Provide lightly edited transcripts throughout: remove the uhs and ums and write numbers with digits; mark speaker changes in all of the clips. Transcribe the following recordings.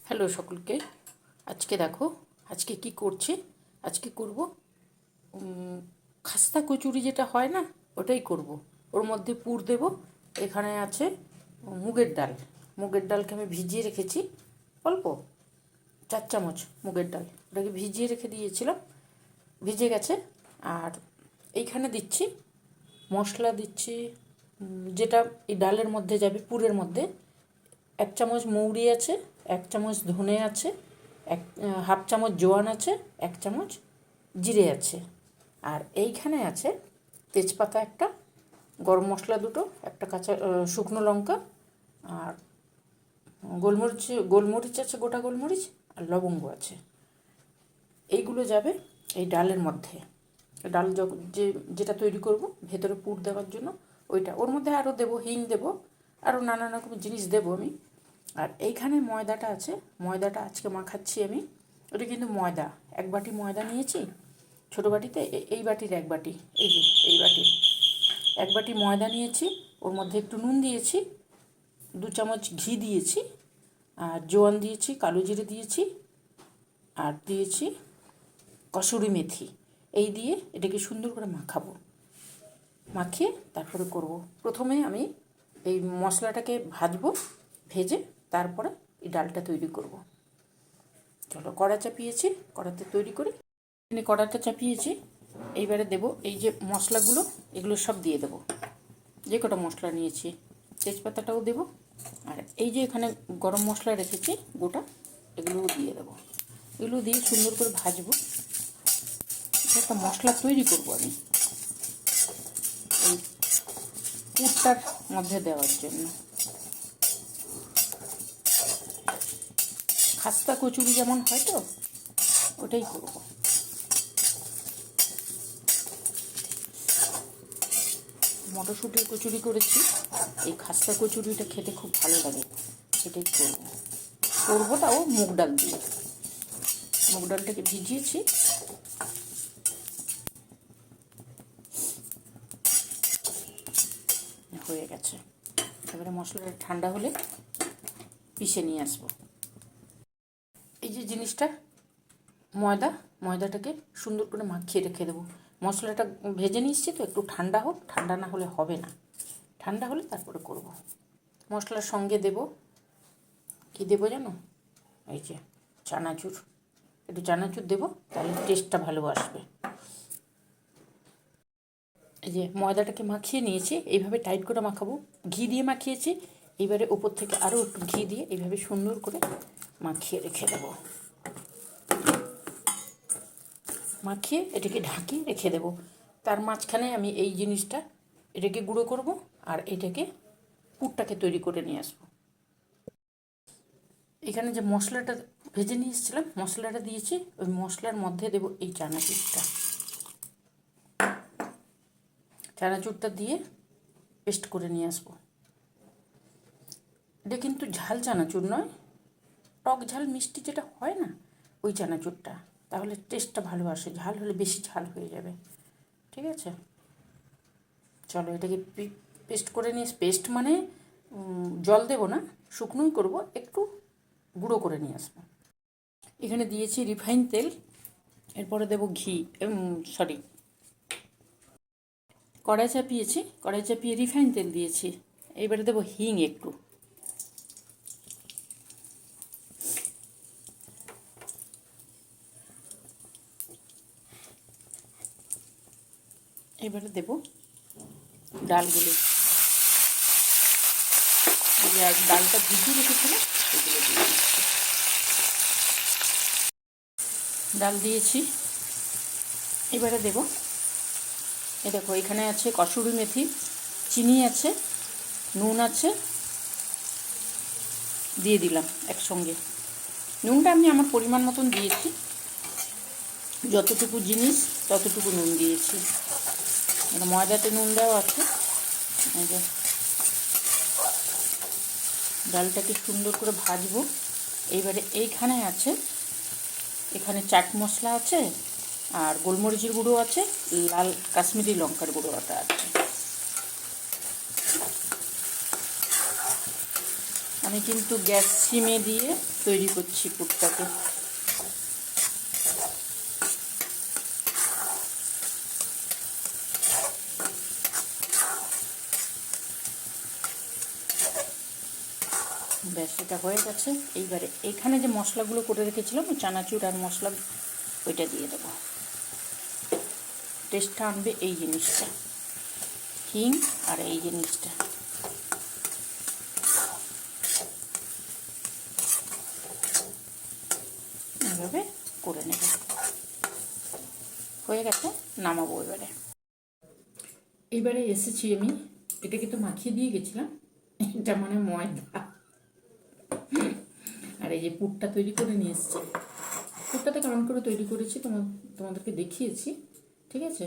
Speaker 1: Hello সকলকে। আজকে দেখো আজকে কি করছি। আজকে করব খাস্তা কচুরি, যেটা হয় না ওটাই করব। ওর মধ্যে পুর দেব। এখানে আছে মুগের ডাল। মুগের ডালকে আমি ভিজিয়ে রেখেছি অল্প 4 চামচ মুগের ডাল, ওটাকে ভিজিয়ে রেখে দিয়েছিলাম, ভিজে গেছে। আর এইখানে দিচ্ছি মশলা, দিচ্ছি যেটা এই ডালের মধ্যে যাবে, পুরের মধ্যে 1 চামচ মৌরি আছে, 1 চামচ ধনে আছে, হাফ চামচ জোয়ান আছে, 1 চামচ জিরে আছে। আর এইখানে আছে তেজপাতা একটা, গরম মশলা দুটো, একটা কাঁচা শুকনো লঙ্কা, আর গোলমরিচ আছে, গোটা গোলমরিচ, আর লবঙ্গ আছে। এইগুলো যাবে এই ডালের মধ্যে। ডাল যেটা তৈরি করব ভেতরে পুর দেওয়ার জন্য, ওইটা ওর মধ্যে আরও দেবো, হিং দেবো, আরও নানান রকম জিনিস দেবো আমি। আর এইখানে ময়দাটা আছে, ময়দাটা আজকে মাখাচ্ছি আমি। ওটা কিন্তু ময়দা, 1 বাটি ময়দা নিয়েছি ছোটো বাটিতে, এই বাটির 1 বাটি, এই যে এই বাটির 1 বাটি ময়দা নিয়েছি। ওর মধ্যে একটু নুন দিয়েছি, 2 চামচ ঘি দিয়েছি, আর জোয়ান দিয়েছি, কালো জিরে দিয়েছি, আর দিয়েছি কসুরি মেথি। এই দিয়ে এটাকে সুন্দর করে মাখাবো। মাখিয়ে তারপরে করব। প্রথমে আমি এই মশলাটাকে ভাজবো, ভেজে তারপরে এই ডালটা তৈরি করব। চলো, কড়া চাপিয়েছি, কড়াতে তৈরি করি। এখানে কড়াটা চাপিয়েছি, এইবারে দেব এই যে মশলাগুলো, এগুলো সব দিয়ে দেব। যে কটা মশলা নিয়েছি, তেজপাতাটাও দেব, আর এই যে এখানে গরম মশলা রেখেছি গোটা, এগুলোও দিয়ে দেবো। এগুলো দিয়ে সুন্দর করে ভাজবো। এটা একটা মশলা তৈরি করব আমি এই পুরটার মধ্যে দেওয়ার জন্য। খাস্তা কচুরি যেমন হয় তো, ওটাই করব। মটরশুঁটির কচুরি করেছি, এই খাস্তা কচুরিটা খেতে খুব ভালো লাগে, সেটাই করবো তাও মুগ ডাল দিয়ে। মুগ ডালটাকে ভিজিয়েছি, হয়ে গেছে। এবারে মশলাটা ঠান্ডা হলে পিষে নিয়ে আসবো। এই যে জিনিসটা ময়দাটাকে সুন্দর করে মাখিয়ে রেখে দেবো। মশলাটা ভেজে নিচ্ছি তো, একটু ঠান্ডা হোক, ঠান্ডা না হলে হবে না। ঠান্ডা হলে তারপরে করব। মশলার সঙ্গে দেব, কি দেবো জানো, এই যে চানাচুর, একটু চানাচুর দেবো, তাহলে টেস্টটা ভালো আসবে। এই যে ময়দাটাকে মাখিয়ে নিয়েছি, এইভাবে টাইট করে মাখাবো। ঘি দিয়ে মাখিয়েছি, এইবারে উপর থেকে আরও একটু ঘি দিয়ে এইভাবে সুন্দর করে মাখিয়ে রেখে দেবো। মাখিয়ে এটাকে ঢাকিয়ে রেখে দেবো। তার মাঝখানে আমি এই জিনিসটা, এটাকে গুঁড়ো করব, আর এটাকে পুরটাকে তৈরি করে নিয়ে আসবো। এখানে যে মশলাটা ভেজে নিয়ে এসেছিলাম, মশলাটা দিয়েছি, ওই মশলার মধ্যে দেবো এই চানাচুরটা। চানাচুরটা দিয়ে পেস্ট করে নিয়ে আসবো। এটা কিন্তু ঝাল চানাচুর নয়, টক ঝাল মিষ্টি যেটা হয় না, ওই চানাচুরটা, তাহলে টেস্টটা ভালো আসে। ঝাল হলে বেশি ঝাল হয়ে যাবে। ঠিক আছে, চলো এটাকে পেস্ট করে নিয়ে, পেস্ট মানে জল দেবো না, শুকনোই করব, একটু গুঁড়ো করে নিয়ে আসবো। এখানে দিয়েছি রিফাইন তেল, এরপরে দেবো ঘি, সরি, কড়াই চাপিয়েছি, কড়াই চাপিয়ে রিফাইন তেল দিয়েছি। এবারে দেবো হিং একটু, এবারে দেবো ডালগুলো, ডালটা ভিজিয়ে রেখেছিলাম সেগুলো দিয়ে দিচ্ছি। ডাল দিয়েছি, এবারে দেবো, এই দেখো এখানে আছে কসুরি মেথি, চিনি আছে, নুন আছে, দিয়ে দিলাম একসঙ্গে। নুনটা আমি আমার পরিমাণ মতন দিয়েছি, যতটুকু জিনিস ততটুকু নুন দিয়েছি। ময়দাতে নুন দেওয়া আছে। এই যে ডালটাকে সুন্দর করে ভাজবো। এইবারে এইখানে আছে, এখানে চাট মশলা আছে, আর গোলমরিচের গুঁড়ো আছে, লাল কাশ্মীরি লঙ্কার গুঁড়োটা আছে। আমি আমি কিন্তু গ্যাস সিমে দিয়ে তৈরি করছি পুরটাকে। ব্যাস, এটা হয়ে গেছে। এইবারে এখানে যে মশলাগুলো করে রেখেছিলাম, ওই চানাচুর আর মশলা ওইটা দিয়ে দেবো। টেস্টটা আনবে এই জিনিসটা, হিং আর এই জিনিসটা। এভাবে করে নেব। হয়ে গেছে, নামাবো এবারে। এবারে এসেছি আমি, এটাকে তো মাখিয়ে দিয়ে গেছিলাম, এটা মানে ময়দা। আর এই যে পুরটা তৈরি করে নিয়ে এসেছি। পুরটাতে কেমন করে তৈরি করেছি তোমাদেরকে দেখিয়েছি, ঠিক আছে।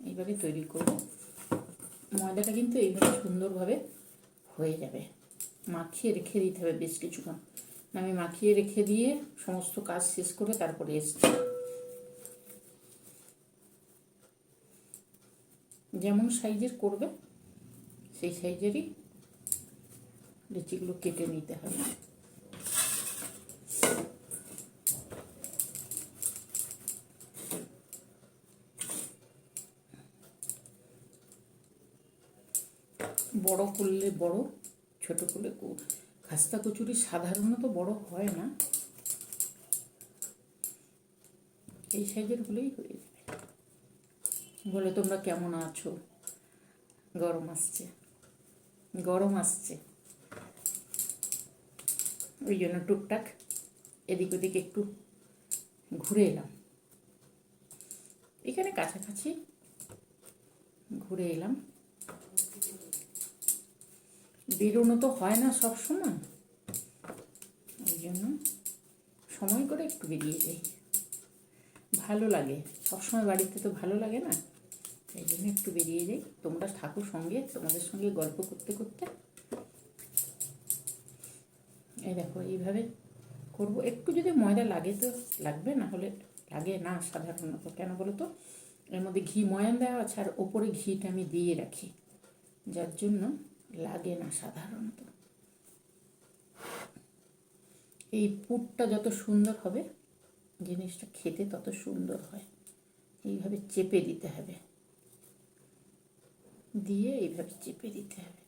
Speaker 1: এইবারে তৈরি করব। ময়দাটা কিন্তু এইভাবে সুন্দরভাবে হয়ে যাবে। মাখিয়ে রেখে দিতে হবে বেশ কিছুক্ষণ। আমি মাখিয়ে রেখে দিয়ে সমস্ত কাজ শেষ করে তারপরে এসেছি। যেমন সাইজের করবে সেই সাইজেরই লিচিগুলো কেটে নিতে হবে। বড় করলে বড়, ছোট করলে খাস্তা কচুরি সাধারণত বড় হয় না, এই সাইজের হলেই হয়ে যাবে। বলে তোমরা কেমন আছো? গরম আসছে, গরম আসছে, ওই জন্য টুকটাক এদিক ওদিক একটু ঘুরে এলাম। এখানে কাছাকাছি ঘুরে এলাম। বেরোনো তো হয় না সব সময়, ওই জন্য সময় করে একটু বেরিয়ে যাই, ভালো লাগে। সবসময় বাড়িতে তো ভালো লাগে না, এই জন্য একটু বেরিয়ে যাই। তোমরা থাকো সঙ্গে, তোমাদের সঙ্গে গল্প করতে করতে। এই দেখো এইভাবে করবো। একটু যদি ময়দা লাগে তো লাগবে, না হলে লাগে না সাধারণত। কেন বলো তো, এর মধ্যে ঘি ময়ান দেওয়া আছে আর ওপরে ঘিটা আমি দিয়ে রাখি, যার জন্য লাগে না সাধারণত। এই পুরটা যত সুন্দর হবে জিনিসটা খেতে তত সুন্দর হয়। এইভাবে চেপে দিতে হবে, দিয়ে এইভাবে চেপে দিতে হবে।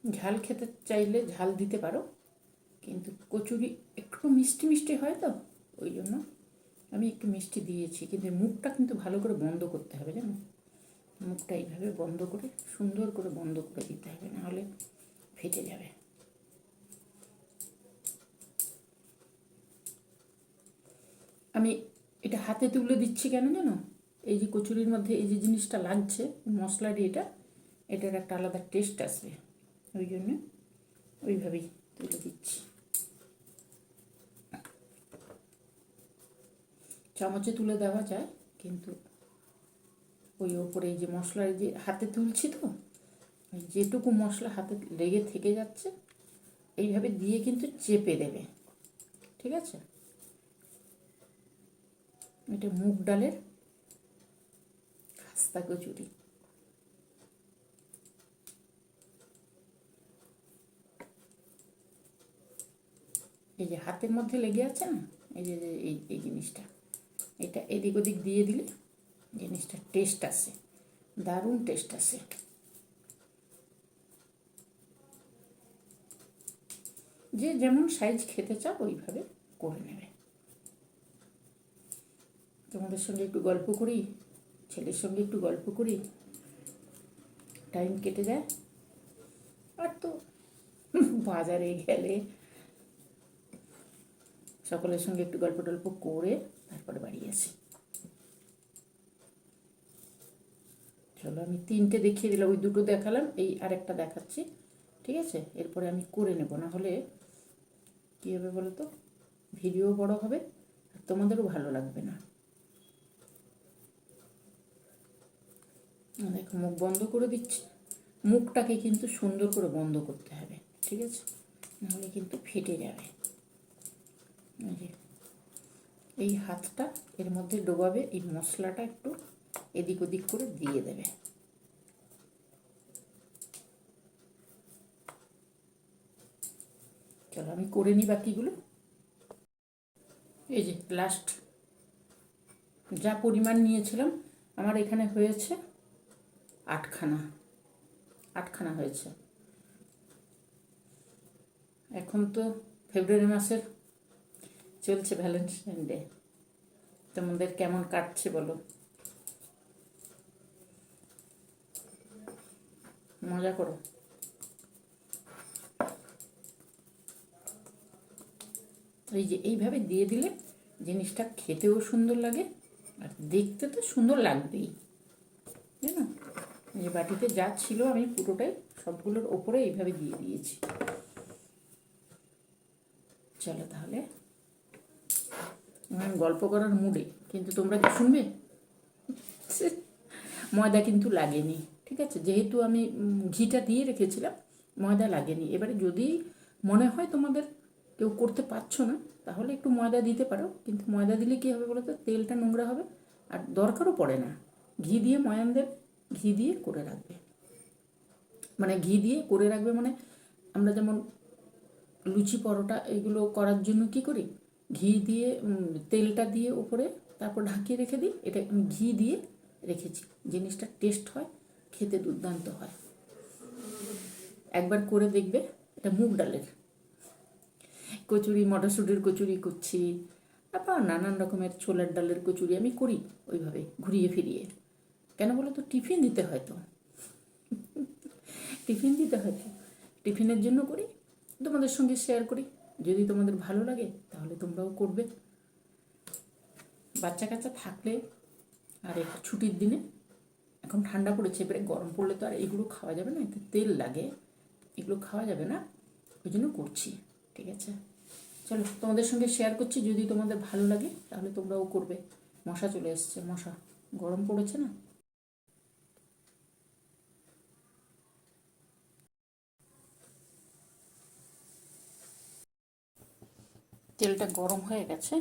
Speaker 1: ঝাল খেতে চাইলে ঝাল দিতে পারো, কিন্তু কচুরি একটু মিষ্টি মিষ্টি হয় তো, ওই জন্য আমি একটু মিষ্টি দিয়েছি। কিন্তু মুখটা কিন্তু ভালো করে বন্ধ করতে হবে, জানো, মুখটা এইভাবে বন্ধ করে সুন্দর করে বন্ধ করে দিতে হবে, নাহলে ফেটে যাবে। আমি এটা হাতে তুলে দিচ্ছি কেন জানো, এই যে কচুরির মধ্যে এই যে জিনিসটা লাগছে মশলার, এটার একটা আলাদা টেস্ট আসবে, ওই জন্য ওইভাবেই তুলে দিচ্ছি। চামচে তুলে দেওয়া যায়, কিন্তু ওই ওপরে এই যে মশলার যে হাতে তুলছি তো, যেটুকু মশলা হাতে লেগে থেকে যাচ্ছে এইভাবে দিয়ে কিন্তু চেপে দেবে, ঠিক আছে। এটা মুগ ডালের খাস্তা কচুরি। এই যে হাতের মধ্যে লেগে আছে না, এই যে এই জিনিসটা, এটা এদিক ওদিক দিয়ে দিলে জিনিসটা টেস্ট আসে, দারুণ টেস্ট আসে। যে যেমন সাইজ খেতে চাও ওইভাবে করে নেবে। তোমাদের সঙ্গে একটু গল্প করি, ছেলের সঙ্গে একটু গল্প করি, টাইম কেটে যায়। আর তো বাজারে গেলে সকলের সঙ্গে একটু গল্প টল্প করে তারপরে বাড়ি আসি। চলো, আমি 3টে দেখিয়ে দিলাম, ওই 2টো দেখালাম, এই আরেকটা দেখাচ্ছি, ঠিক আছে। এরপরে আমি করে নেব, না হলে কী হবে বলো তো, ভিডিও বড় হবে আর তোমাদেরও ভালো লাগবে না। দেখো মুখ বন্ধ করে দিচ্ছি, মুখটাকে কিন্তু সুন্দর করে বন্ধ করতে হবে, ঠিক আছে, নাহলে কিন্তু ফেটে যাবে। এই হাতটা এর মধ্যে ডোবাবে, এই মশলাটা একটু এদিক ওদিক করে দিয়ে দেবে, চলো আমি করে নিই বাকিগুলো। এই যে লাস্ট যা পরিমাণ নিয়েছিলাম আমার এখানে হয়েছে 8খানা হয়েছে। এখন তো ফেব্রুয়ারি মাসের চলছে ভ্যালেন্টাইন ডে, তোমাদের কেমন কাটছে বলো, মজা করো। এই যে এইভাবে দিয়ে দিলে জিনিসটা খেতেও সুন্দর লাগে আর দেখতে তো সুন্দর লাগবেই, জানো। এই বাটিতে যা ছিল আমি পুরোটাই সবগুলোর ওপরে এইভাবে দিয়ে দিয়েছি। চলো তাহলে আমি গল্প করার মুডে, কিন্তু তোমরা কি শুনবে? ময়দা কিন্তু লাগেনি, ঠিক আছে, যেহেতু আমি ঘিটা দিয়ে রেখেছিলাম ময়দা লাগেনি। এবারে যদি মনে হয় তোমাদের কেউ করতে পারছো না তাহলে একটু ময়দা দিতে পারো, কিন্তু ময়দা দিলে কী হবে বলো তো, তেলটা নোংরা হবে আর দরকারও পড়ে না। ঘি দিয়ে ময়ান দেবে, ঘি দিয়ে করে রাখবে, মানে ঘি দিয়ে করে রাখবে মানে আমরা যেমন লুচি পরোটা এগুলো করার জন্য কি করি, ঘি দিয়ে তেলটা দিয়ে উপরে তারপর ঢাকিয়ে রেখে দিই। এটা আমি ঘি দিয়ে রেখেছি, জিনিসটা টেস্ট হয়, খেতে দুর্দান্ত হয়। একবার করে দেখবে। এটা মুগ ডালের কচুরি, মটরশুঁটির কচুরি করছি, তারপর নানান রকমের ছোলার ডালের কচুরি আমি করি ওইভাবে ঘুরিয়ে ফিরিয়ে। কেন বলো তো, টিফিন দিতে হয় তো, টিফিন দিতে হয় তো, টিফিনের জন্য করি, তোমাদের সঙ্গে শেয়ার করি। যদি তোমাদের ভালো লাগে তাহলে তোমরাও করবে। বাচ্চা কাচ্চা থাকলে আর একটু ছুটির দিনে, এখন ঠান্ডা পড়েছে, এবারে গরম পড়লে তো আর এগুলো খাওয়া যাবে না, এতে তেল লাগে, এগুলো খাওয়া যাবে না, ওই জন্য করছি, ঠিক আছে। চলো তোমাদের সঙ্গে শেয়ার করছি, যদি তোমাদের ভালো লাগে তাহলে তোমরাও করবে। মশা চলে এসছে, মশা, গরম পড়েছে না। তেলটা গরম হয়ে গেছে,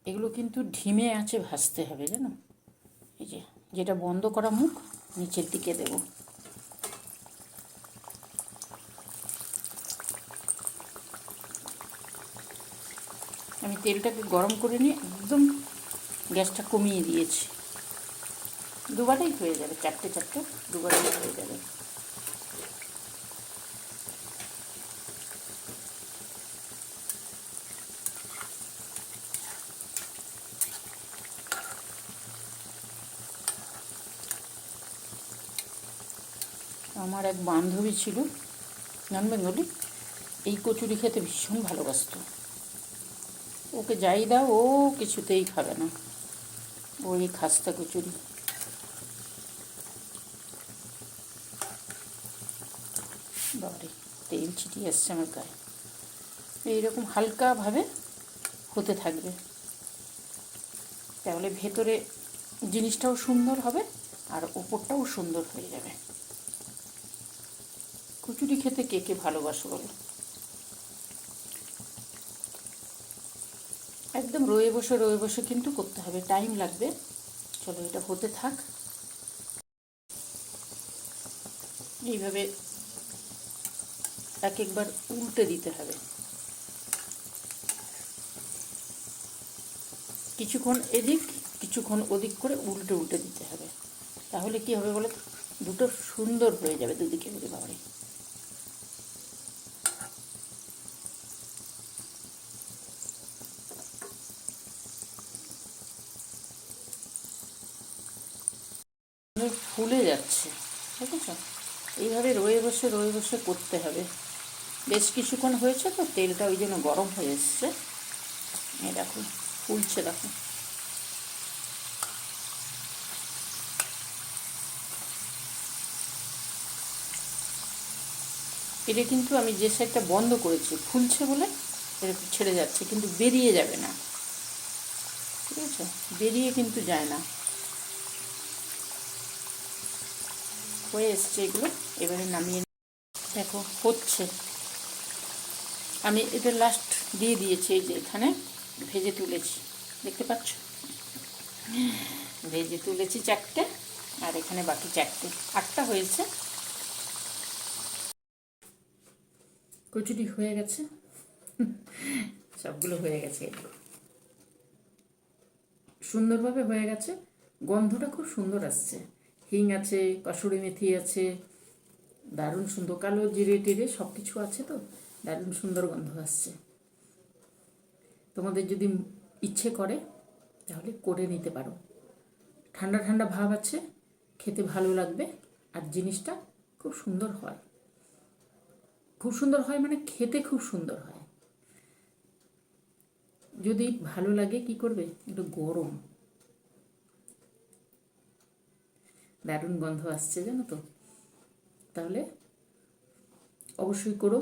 Speaker 1: এগুলো কিন্তু ধিমে আঁচে ভাজতে হবে, জানো। এই যে যেটা বন্ধ করা মুখ, নিচের দিকে দেব। আমি তেলটাকে গরম করে নিয়ে একদম গ্যাসটা কমিয়ে দিয়েছি। দুবারেই হয়ে যাবে, চারটে দুবারেই হয়ে যাবে। আমার এক বান্ধবী ছিল নন বেঙ্গলি, এই কচুরি খেতে ভীষণ ভালোবাসত। ওকে যাই দাও ও কিছুতেই খাবে না, ওই খাস্তা কচুরি। বাবারে, তেল ছিটিয়ে এসছে আমার গায়ে। এইরকম হালকাভাবে হতে থাকবে, তাহলে ভেতরে জিনিসটাও সুন্দর হবে আর ওপরটাও সুন্দর হয়ে যাবে। কচুরি খেতে কে কে ভালোবাসো বলো। একদম রয়ে বসে কিন্তু করতে হবে, টাইম লাগবে। চলো এটা হতে থাক। এইভাবে একবার উল্টে দিতে হবে, কিছুক্ষণ এদিক কিছুক্ষণ ওদিক করে উল্টে দিতে হবে। তাহলে কি হবে বলো, দুটো সুন্দর হয়ে যাবে দুদিকে করে। বাবারে, ফুলে যাচ্ছে, দেখেছ। এইভাবে রয়ে বসে করতে হবে। বেশ কিছুক্ষণ হয়েছে তো, তেলটা ওই জন্য গরম হয়ে এসছে। এই দেখো ফুলছে, দেখো। এটা কিন্তু আমি যে সাইডটা বন্ধ করেছি ফুলছে বলে এরকম ছেড়ে যাচ্ছে, কিন্তু বেরিয়ে যাবে না, ঠিক আছে, বেরিয়ে কিন্তু যায় না। হয়ে এসছে এগুলো, এবারে নামিয়ে দেখো হচ্ছে। আমি এটা লাস্ট দিয়ে দিয়েছি, এই যে এখানে ভেজে তুলেছি, দেখতে পাচ্ছ, ভেজে তুলেছি 4টে, আর এখানে বাকি 4টে, 8টা হয়েছে। কচুরি হয়ে গেছে, সবগুলো হয়ে গেছে, সুন্দরভাবে হয়ে গেছে। গন্ধটা খুব সুন্দর আসছে, হিং আছে, কসুরি মেথি আছে, দারুণ সুন্দর, কালো জিরে টিরে সব কিছু আছে, তো দারুণ সুন্দর গন্ধ আসছে। তোমাদের যদি ইচ্ছে করে তাহলে করে নিতে পারো। ঠান্ডা ঠান্ডা ভাব আছে, খেতে ভালো লাগবে, আর জিনিসটা খুব সুন্দর হয়। খুব সুন্দর হয় মানে খেতে খুব সুন্দর হয়। যদি ভালো লাগে কি করবে, একটু গরম, দারুণ গন্ধ আসছে জানো তো, তাহলে অবশ্যই করো।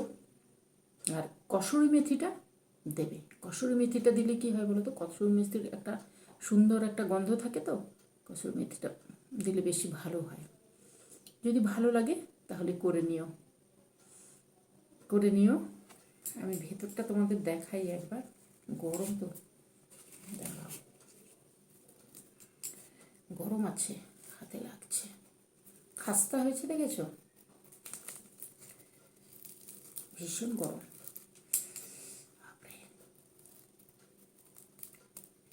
Speaker 1: আর কসুরি মেথিটা দেবে, কসুরি মেথিটা দিলে কি হয় বলো তো, কসুরি মেথির একটা সুন্দর একটা গন্ধ থাকে, তো কসুরি মেথিটা দিলে বেশি ভালো হয়। যদি ভালো লাগে তাহলে করে নিও, করে নিও। আমি ভেতরটা তোমাদের দেখাই একবার, গরম তো, দেখাও, গরম আছে, হাতে লাগছে, খাস্তা হয়েছে দেখেছো, ভীষণ গরম। বাপরে,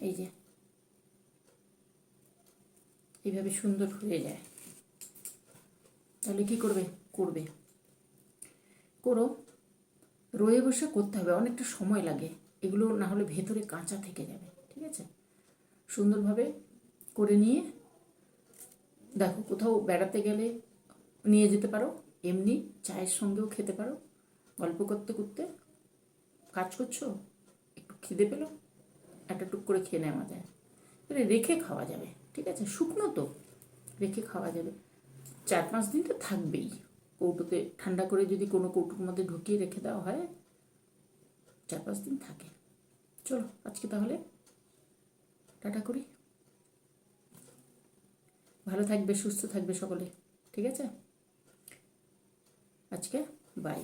Speaker 1: এই যে এইভাবে সুন্দর হয়ে যায়। তাহলে কি করবে, করবে, করো। রয়ে বসে করতে হবে, অনেকটা সময় লাগে, এগুলো না হলে ভেতরে কাঁচা থেকে যাবে। ঠিক আছে, সুন্দরভাবে করে নিয়ে দেখো, কোথাও বেড়াতে গেলে নিয়ে যেতে পারো, এমনি চায়ের সঙ্গেও খেতে পারো। গল্প করতে করতে কাজ করছো, একটু খিদে পেলো, একটা টুক করে খেয়ে নেওয়া যায়। এটা রেখে খাওয়া যাবে, ঠিক আছে, শুকনো তো, রেখে খাওয়া যাবে। 4-5 দিন তো থাকবেই কৌটোতে, ঠান্ডা করে যদি কোনো কৌটোর মধ্যে ঢুকিয়ে রেখে দেওয়া হয় 4-5 দিন থাকে। চলো আজকে তাহলে টাটা করি, ভালো থাকবে, সুস্থ থাকবে সকলে, ঠিক আছে, আজকে বাই।